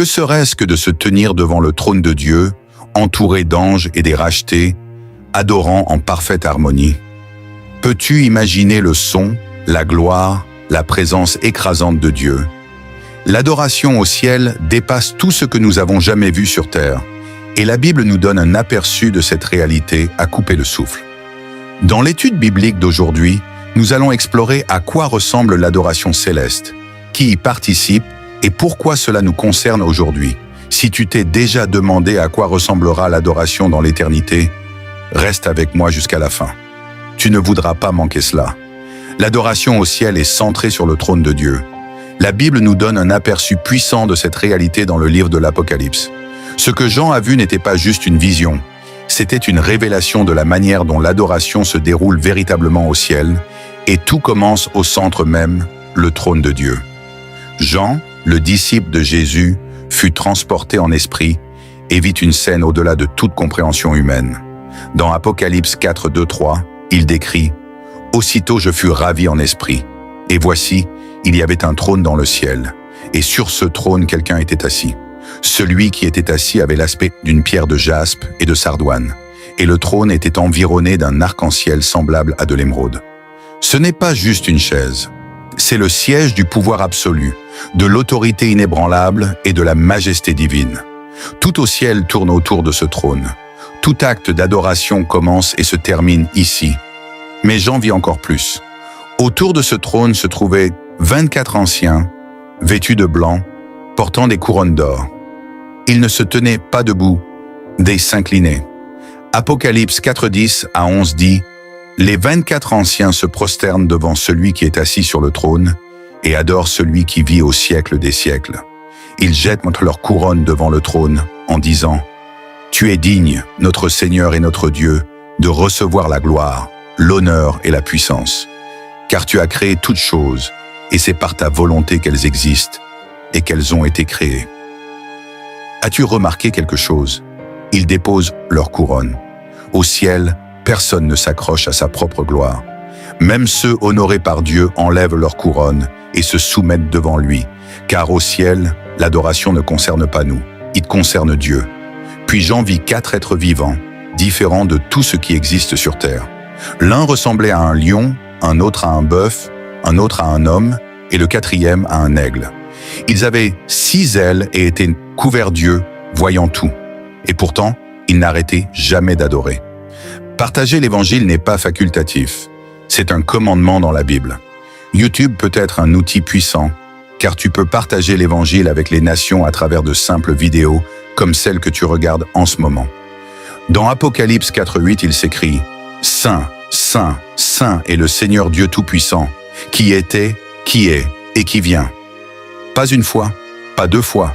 Que serait-ce que de se tenir devant le trône de Dieu, entouré d'anges et des rachetés, adorant en parfaite harmonie? Peux-tu imaginer le son, la gloire, la présence écrasante de Dieu? L'adoration au ciel dépasse tout ce que nous avons jamais vu sur terre, et la Bible nous donne un aperçu de cette réalité à couper le souffle. Dans l'étude biblique d'aujourd'hui, nous allons explorer à quoi ressemble l'adoration céleste, qui y participe et pourquoi cela nous concerne aujourd'hui. Si tu t'es déjà demandé à quoi ressemblera l'adoration dans l'éternité, reste avec moi jusqu'à la fin. Tu ne voudras pas manquer cela. L'adoration au ciel est centrée sur le trône de Dieu. La Bible nous donne un aperçu puissant de cette réalité dans le livre de l'Apocalypse. Ce que Jean a vu n'était pas juste une vision, c'était une révélation de la manière dont l'adoration se déroule véritablement au ciel, et tout commence au centre même, le trône de Dieu. Jean, le disciple de Jésus, fut transporté en esprit et vit une scène au-delà de toute compréhension humaine. Dans Apocalypse 4, 2, 3, il décrit « Aussitôt je fus ravi en esprit, et voici, il y avait un trône dans le ciel, et sur ce trône quelqu'un était assis. Celui qui était assis avait l'aspect d'une pierre de jaspe et de sardoine, et le trône était environné d'un arc-en-ciel semblable à de l'émeraude. Ce n'est pas juste une chaise, c'est le siège du pouvoir absolu, de l'autorité inébranlable et de la majesté divine. Tout au ciel tourne autour de ce trône. Tout acte d'adoration commence et se termine ici. Mais Jean vit encore plus. Autour de ce trône se trouvaient 24 anciens, vêtus de blanc, portant des couronnes d'or. Ils ne se tenaient pas debout, des s'inclinaient. Apocalypse 4:10 à 11 dit « Les 24 anciens se prosternent devant celui qui est assis sur le trône et adorent celui qui vit au siècle des siècles. Ils jettent leur couronne devant le trône en disant « Tu es digne, notre Seigneur et notre Dieu, de recevoir la gloire, l'honneur et la puissance, car tu as créé toutes choses, et c'est par ta volonté qu'elles existent et qu'elles ont été créées. » As-tu remarqué quelque chose? Ils déposent leur couronne. Au ciel, personne ne s'accroche à sa propre gloire. Même ceux honorés par Dieu enlèvent leur couronne et se soumettent devant lui, car au ciel, l'adoration ne concerne pas nous, il concerne Dieu. Puis Jean vit 4 êtres vivants, différents de tout ce qui existe sur terre. L'un ressemblait à un lion, un autre à un bœuf, un autre à un homme, et le 4e à un aigle. Ils avaient 6 ailes et étaient couverts d'yeux, voyant tout. Et pourtant, ils n'arrêtaient jamais d'adorer. Partager l'évangile n'est pas facultatif. C'est un commandement dans la Bible. YouTube peut être un outil puissant, car tu peux partager l'évangile avec les nations à travers de simples vidéos, comme celle que tu regardes en ce moment. Dans Apocalypse 4:8, il s'écrit « Saint, Saint, Saint est le Seigneur Dieu Tout-Puissant, qui était, qui est et qui vient. » Pas une fois, pas 2 fois,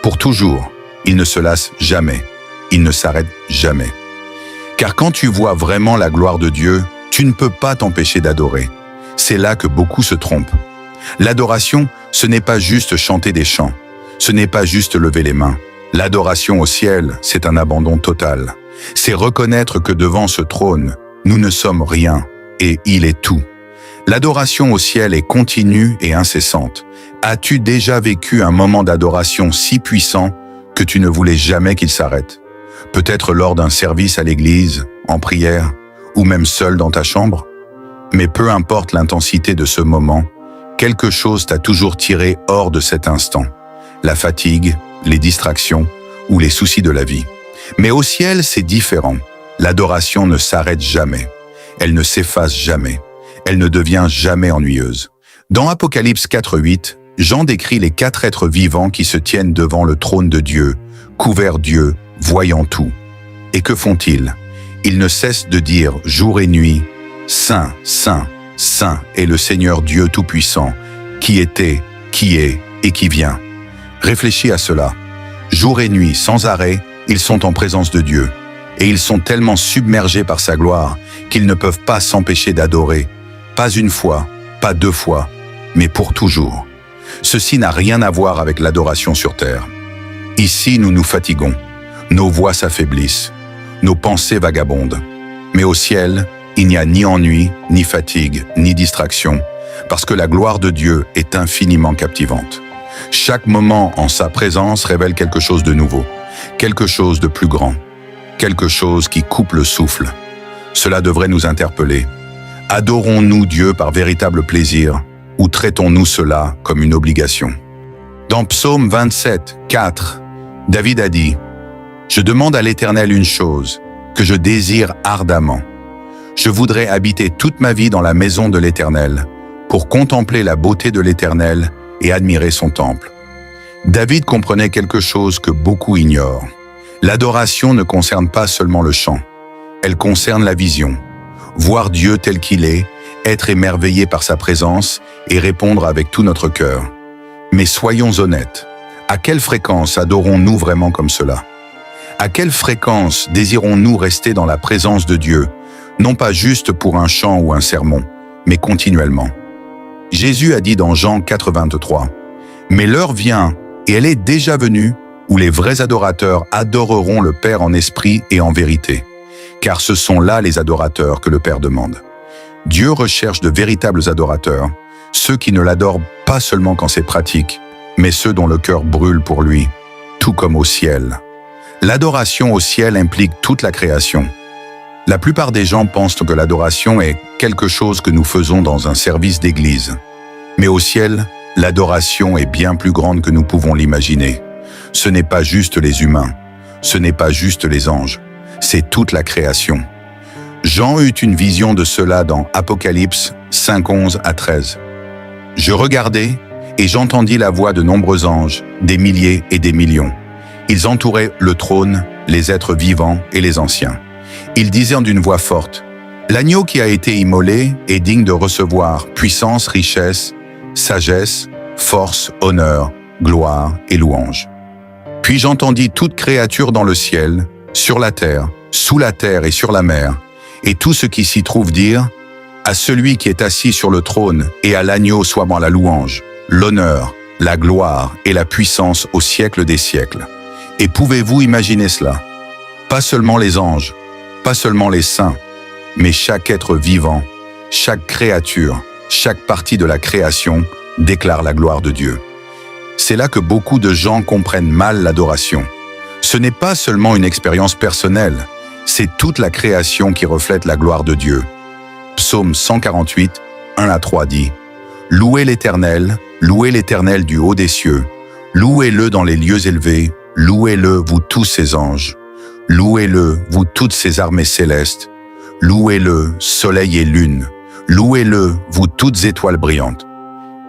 pour toujours. Il ne se lasse jamais, il ne s'arrête jamais. Car quand tu vois vraiment la gloire de Dieu, tu ne peux pas t'empêcher d'adorer. C'est là que beaucoup se trompent. L'adoration, ce n'est pas juste chanter des chants, ce n'est pas juste lever les mains. L'adoration au ciel, c'est un abandon total. C'est reconnaître que devant ce trône, nous ne sommes rien et il est tout. L'adoration au ciel est continue et incessante. As-tu déjà vécu un moment d'adoration si puissant que tu ne voulais jamais qu'il s'arrête? Peut-être lors d'un service à l'église, en prière, ou même seul dans ta chambre? Mais peu importe l'intensité de ce moment, quelque chose t'a toujours tiré hors de cet instant. La fatigue, les distractions ou les soucis de la vie. Mais au ciel, c'est différent. L'adoration ne s'arrête jamais. Elle ne s'efface jamais. Elle ne devient jamais ennuyeuse. Dans Apocalypse 4:8, Jean décrit les 4 êtres vivants qui se tiennent devant le trône de Dieu, couverts d'yeux, voyant tout. Et que font-ils? Ils ne cessent de dire jour et nuit, « Saint, Saint, Saint est le Seigneur Dieu Tout-Puissant, qui était, qui est et qui vient. » Réfléchis à cela. Jour et nuit, sans arrêt, ils sont en présence de Dieu. Et ils sont tellement submergés par sa gloire qu'ils ne peuvent pas s'empêcher d'adorer. Pas une fois, pas 2 fois, mais pour toujours. Ceci n'a rien à voir avec l'adoration sur terre. Ici, nous nous fatiguons, nos voix s'affaiblissent, nos pensées vagabondent. Mais au ciel, il n'y a ni ennui, ni fatigue, ni distraction, parce que la gloire de Dieu est infiniment captivante. Chaque moment en sa présence révèle quelque chose de nouveau, quelque chose de plus grand, quelque chose qui coupe le souffle. Cela devrait nous interpeller. Adorons-nous Dieu par véritable plaisir ou traitons-nous cela comme une obligation? Dans Psaume 27, 4, David a dit « Je demande à l'Éternel une chose, que je désire ardemment. Je voudrais habiter toute ma vie dans la maison de l'Éternel, pour contempler la beauté de l'Éternel et admirer son temple. » David comprenait quelque chose que beaucoup ignorent. L'adoration ne concerne pas seulement le chant, elle concerne la vision. Voir Dieu tel qu'il est, être émerveillé par sa présence et répondre avec tout notre cœur. Mais soyons honnêtes, à quelle fréquence adorons-nous vraiment comme cela? À quelle fréquence désirons-nous rester dans la présence de Dieu, non pas juste pour un chant ou un sermon, mais continuellement? Jésus a dit dans Jean 4,23 « Mais l'heure vient, et elle est déjà venue, où les vrais adorateurs adoreront le Père en esprit et en vérité, car ce sont là les adorateurs que le Père demande. » Dieu recherche de véritables adorateurs, ceux qui ne l'adorent pas seulement quand c'est pratique, mais ceux dont le cœur brûle pour lui, tout comme au ciel. L'adoration au ciel implique toute la création. La plupart des gens pensent que l'adoration est quelque chose que nous faisons dans un service d'église. Mais au ciel, l'adoration est bien plus grande que nous pouvons l'imaginer. Ce n'est pas juste les humains, ce n'est pas juste les anges, c'est toute la création. Jean eut une vision de cela dans Apocalypse 5:11 à 13. « Je regardai, et j'entendis la voix de nombreux anges, des milliers et des millions. Ils entouraient le trône, les êtres vivants et les anciens. Ils disaient d'une voix forte, « L'agneau qui a été immolé est digne de recevoir puissance, richesse, sagesse, force, honneur, gloire et louange. » Puis j'entendis toute créature dans le ciel, sur la terre, sous la terre et sur la mer, et tout ce qui s'y trouve dire, « À celui qui est assis sur le trône et à l'agneau soit la louange, l'honneur, la gloire et la puissance au siècle des siècles. » Et pouvez-vous imaginer cela? Pas seulement les anges, pas seulement les saints, mais chaque être vivant, chaque créature, chaque partie de la création déclare la gloire de Dieu. C'est là que beaucoup de gens comprennent mal l'adoration. Ce n'est pas seulement une expérience personnelle, c'est toute la création qui reflète la gloire de Dieu. Psaume 148, 1 à 3 dit « louez l'Éternel du haut des cieux, louez-le dans les lieux élevés, louez-le, vous tous ses anges. Louez-le, vous toutes ses armées célestes. Louez-le, soleil et lune. Louez-le, vous toutes étoiles brillantes. »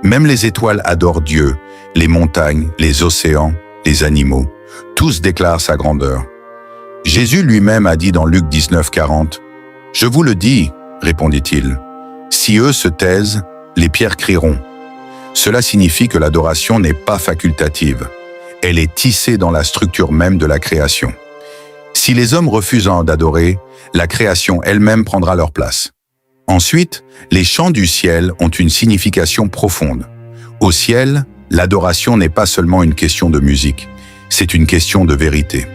Même les étoiles adorent Dieu, les montagnes, les océans, les animaux. Tous déclarent sa grandeur. Jésus lui-même a dit dans Luc 19, 40, « Je vous le dis, répondit-il, si eux se taisent, les pierres crieront. » Cela signifie que l'adoration n'est pas facultative. Elle est tissée dans la structure même de la création. Si les hommes refusent d'adorer, la création elle-même prendra leur place. Ensuite, les chants du ciel ont une signification profonde. Au ciel, l'adoration n'est pas seulement une question de musique, c'est une question de vérité.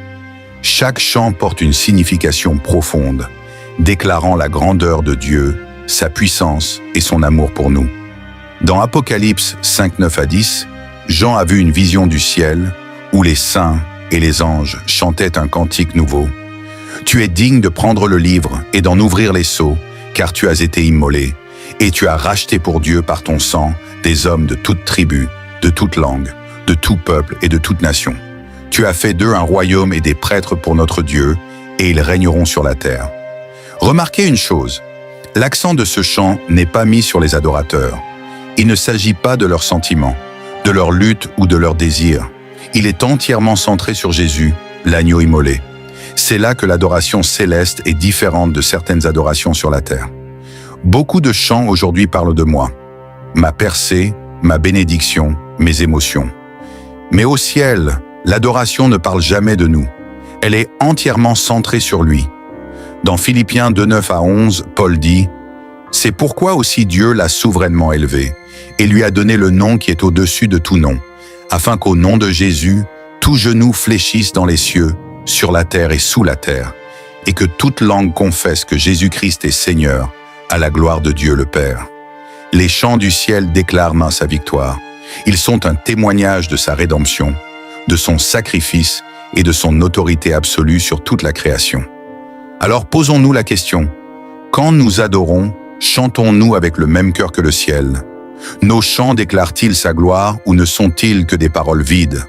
Chaque chant porte une signification profonde, déclarant la grandeur de Dieu, sa puissance et son amour pour nous. Dans Apocalypse 5, 9 à 10, Jean a vu une vision du ciel où les saints et les anges chantaient un cantique nouveau. « Tu es digne de prendre le livre et d'en ouvrir les sceaux, car tu as été immolé, et tu as racheté pour Dieu par ton sang des hommes de toute tribu, de toute langue, de tout peuple et de toute nation. Tu as fait d'eux un royaume et des prêtres pour notre Dieu, et ils régneront sur la terre. » Remarquez une chose, l'accent de ce chant n'est pas mis sur les adorateurs. Il ne s'agit pas de leurs sentiments, de leur lutte ou de leurs désirs. Il est entièrement centré sur Jésus, l'agneau immolé. C'est là que l'adoration céleste est différente de certaines adorations sur la terre. Beaucoup de chants aujourd'hui parlent de moi, ma percée, ma bénédiction, mes émotions. Mais au ciel, l'adoration ne parle jamais de nous. Elle est entièrement centrée sur lui. Dans Philippiens 2, 9 à 11, Paul dit « C'est pourquoi aussi Dieu l'a souverainement élevé et lui a donné le nom qui est au-dessus de tout nom, afin qu'au nom de Jésus, tout genou fléchisse dans les cieux, sur la terre et sous la terre, et que toute langue confesse que Jésus-Christ est Seigneur, à la gloire de Dieu le Père. » Les chants du ciel déclarent sa victoire. Ils sont un témoignage de sa rédemption, de son sacrifice et de son autorité absolue sur toute la création. Alors posons-nous la question, quand nous adorons, chantons-nous avec le même cœur que le ciel? Nos chants déclarent-ils sa gloire ou ne sont-ils que des paroles vides?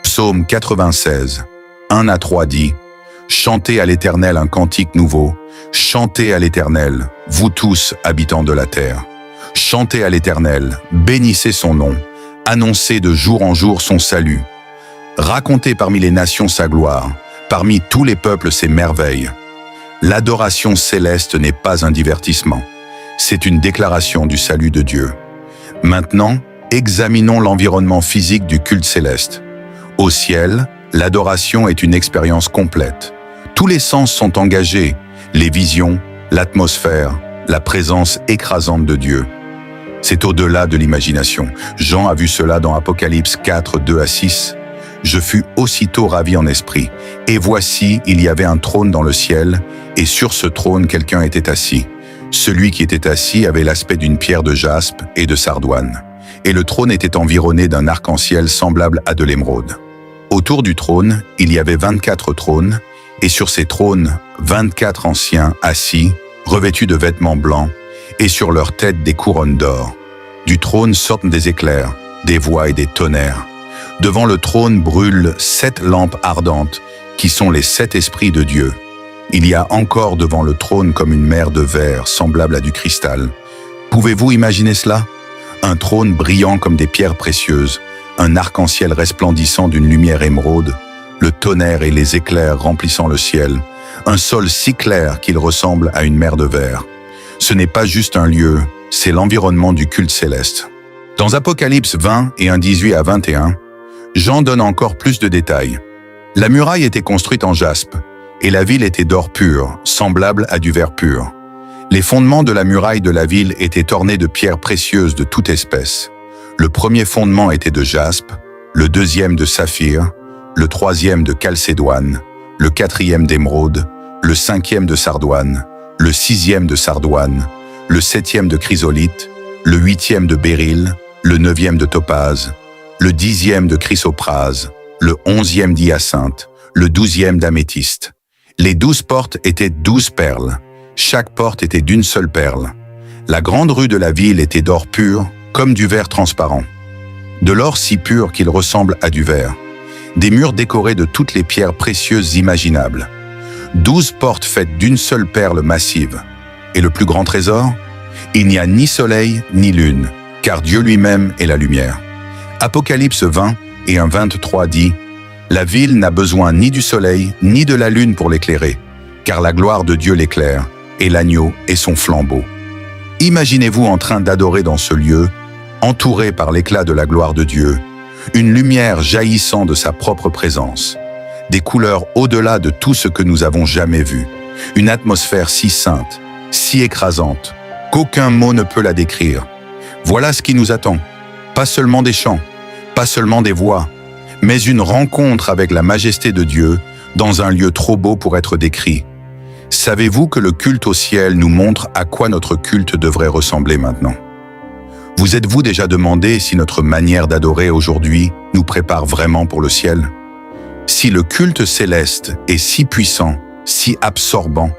Psaume 96, 1 à 3 dit « Chantez à l'Éternel un cantique nouveau, chantez à l'Éternel, vous tous habitants de la terre. Chantez à l'Éternel, bénissez son nom, annoncez de jour en jour son salut. Racontez parmi les nations sa gloire, parmi tous les peuples ses merveilles. L'adoration céleste n'est pas un divertissement, c'est une déclaration du salut de Dieu. Maintenant, examinons l'environnement physique du culte céleste. Au ciel, l'adoration est une expérience complète. Tous les sens sont engagés, les visions, l'atmosphère, la présence écrasante de Dieu. C'est au-delà de l'imagination. Jean a vu cela dans Apocalypse 4, 2 à 6. Je fus aussitôt ravi en esprit, et voici, il y avait un trône dans le ciel, et sur ce trône quelqu'un était assis. Celui qui était assis avait l'aspect d'une pierre de jaspe et de sardoine, et le trône était environné d'un arc-en-ciel semblable à de l'émeraude. Autour du trône, il y avait 24 trônes, et sur ces trônes, 24 anciens assis, revêtus de vêtements blancs, et sur leurs têtes des couronnes d'or. Du trône sortent des éclairs, des voix et des tonnerres. Devant le trône brûlent 7 lampes ardentes, qui sont les 7 esprits de Dieu. Il y a encore devant le trône comme une mer de verre, semblable à du cristal. Pouvez-vous imaginer cela? Un trône brillant comme des pierres précieuses, un arc-en-ciel resplendissant d'une lumière émeraude, le tonnerre et les éclairs remplissant le ciel, un sol si clair qu'il ressemble à une mer de verre. Ce n'est pas juste un lieu, c'est l'environnement du culte céleste. Dans Apocalypse 20 et 1:18 à 21, Jean donne encore plus de détails. La muraille était construite en jaspe, et la ville était d'or pur, semblable à du verre pur. Les fondements de la muraille de la ville étaient ornés de pierres précieuses de toute espèce. Le premier fondement était de jaspe, le deuxième de saphir, le troisième de chalcédoine, le quatrième d'émeraude, le cinquième de sardoine, le sixième de sardoine, le septième de chrysolite, le huitième de béryl, le neuvième de topaze, le 10e de chrysoprase, le 11e d'hyacinthe, le 12e d'améthyste. Les 12 portes étaient 12 perles. Chaque porte était d'une seule perle. La grande rue de la ville était d'or pur, comme du verre transparent. De l'or si pur qu'il ressemble à du verre. Des murs décorés de toutes les pierres précieuses imaginables. 12 portes faites d'une seule perle massive. Et le plus grand trésor? Il n'y a ni soleil ni lune, car Dieu lui-même est la lumière. Apocalypse 20 et 1:23 dit « La ville n'a besoin ni du soleil ni de la lune pour l'éclairer, car la gloire de Dieu l'éclaire, et l'agneau est son flambeau. » Imaginez-vous en train d'adorer dans ce lieu, entouré par l'éclat de la gloire de Dieu, une lumière jaillissant de sa propre présence, des couleurs au-delà de tout ce que nous avons jamais vu, une atmosphère si sainte, si écrasante, qu'aucun mot ne peut la décrire. Voilà ce qui nous attend, pas seulement des chants, pas seulement des voix, mais une rencontre avec la majesté de Dieu dans un lieu trop beau pour être décrit. Savez-vous que le culte au ciel nous montre à quoi notre culte devrait ressembler maintenant? Vous êtes-vous déjà demandé si notre manière d'adorer aujourd'hui nous prépare vraiment pour le ciel? Si le culte céleste est si puissant, si absorbant,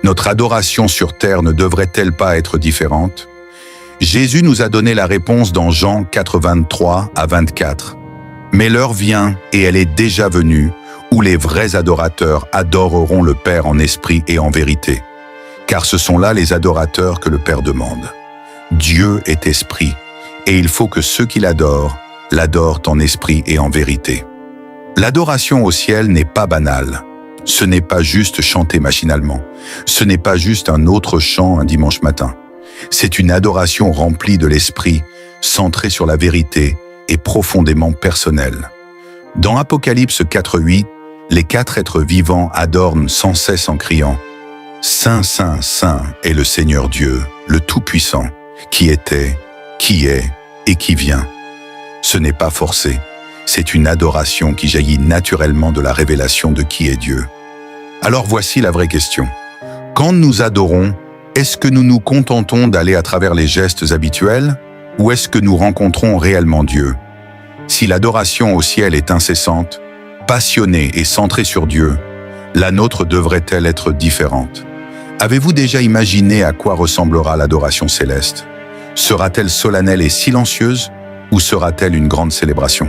notre adoration sur terre ne devrait-elle pas être différente? Jésus nous a donné la réponse dans Jean 4:23 à 24. Mais l'heure vient, et elle est déjà venue, où les vrais adorateurs adoreront le Père en esprit et en vérité. Car ce sont là les adorateurs que le Père demande. Dieu est esprit, et il faut que ceux qui l'adorent en esprit et en vérité. L'adoration au ciel n'est pas banale. Ce n'est pas juste chanter machinalement. Ce n'est pas juste un autre chant un dimanche matin. C'est une adoration remplie de l'esprit, centrée sur la vérité et profondément personnelle. Dans Apocalypse 4:8, les 4 êtres vivants adorent sans cesse en criant « Saint, Saint, Saint est le Seigneur Dieu, le Tout-Puissant, qui était, qui est et qui vient. » Ce n'est pas forcé, c'est une adoration qui jaillit naturellement de la révélation de qui est Dieu. Alors voici la vraie question. Quand nous adorons, est-ce que nous nous contentons d'aller à travers les gestes habituels Où est-ce que nous rencontrons réellement Dieu? Si l'adoration au ciel est incessante, passionnée et centrée sur Dieu, la nôtre devrait-elle être différente? Avez-vous déjà imaginé à quoi ressemblera l'adoration céleste? Sera-t-elle solennelle et silencieuse ou sera-t-elle une grande célébration?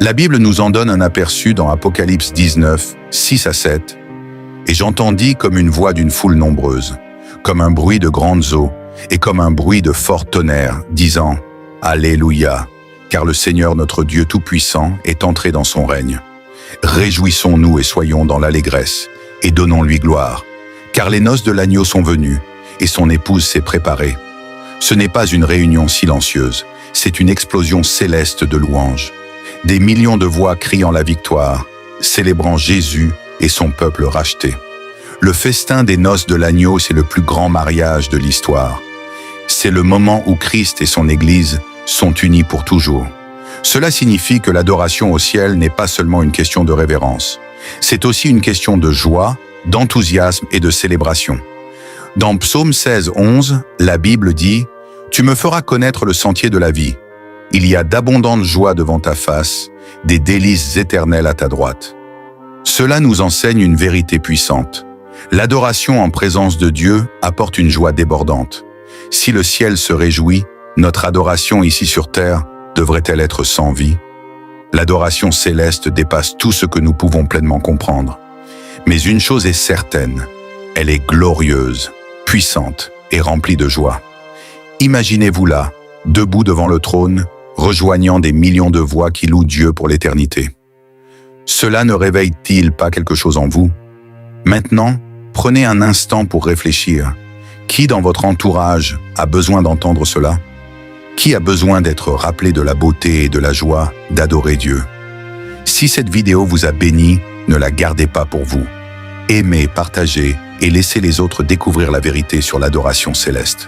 La Bible nous en donne un aperçu dans Apocalypse 19, 6 à 7. « Et j'entendis comme une voix d'une foule nombreuse, comme un bruit de grandes eaux et comme un bruit de fort tonnerre, disant « Alléluia, car le Seigneur notre Dieu Tout-Puissant est entré dans son règne. Réjouissons-nous et soyons dans l'allégresse, et donnons-lui gloire, car les noces de l'agneau sont venues, et son épouse s'est préparée. Ce n'est pas une réunion silencieuse, c'est une explosion céleste de louanges. Des millions de voix criant la victoire, célébrant Jésus et son peuple racheté. Le festin des noces de l'agneau, c'est le plus grand mariage de l'histoire. C'est le moment où Christ et son Église sont unis pour toujours. Cela signifie que l'adoration au ciel n'est pas seulement une question de révérence. C'est aussi une question de joie, d'enthousiasme et de célébration. Dans Psaume 16, 11, la Bible dit « Tu me feras connaître le sentier de la vie. Il y a d'abondantes joies devant ta face, des délices éternelles à ta droite. » Cela nous enseigne une vérité puissante. L'adoration en présence de Dieu apporte une joie débordante. Si le ciel se réjouit, notre adoration ici sur terre devrait-elle être sans vie? L'adoration céleste dépasse tout ce que nous pouvons pleinement comprendre. Mais une chose est certaine, elle est glorieuse, puissante et remplie de joie. Imaginez-vous là, debout devant le trône, rejoignant des millions de voix qui louent Dieu pour l'éternité. Cela ne réveille-t-il pas quelque chose en vous? Maintenant, prenez un instant pour réfléchir. Qui dans votre entourage a besoin d'entendre cela? Qui a besoin d'être rappelé de la beauté et de la joie d'adorer Dieu? Si cette vidéo vous a béni, ne la gardez pas pour vous. Aimez, partagez et laissez les autres découvrir la vérité sur l'adoration céleste.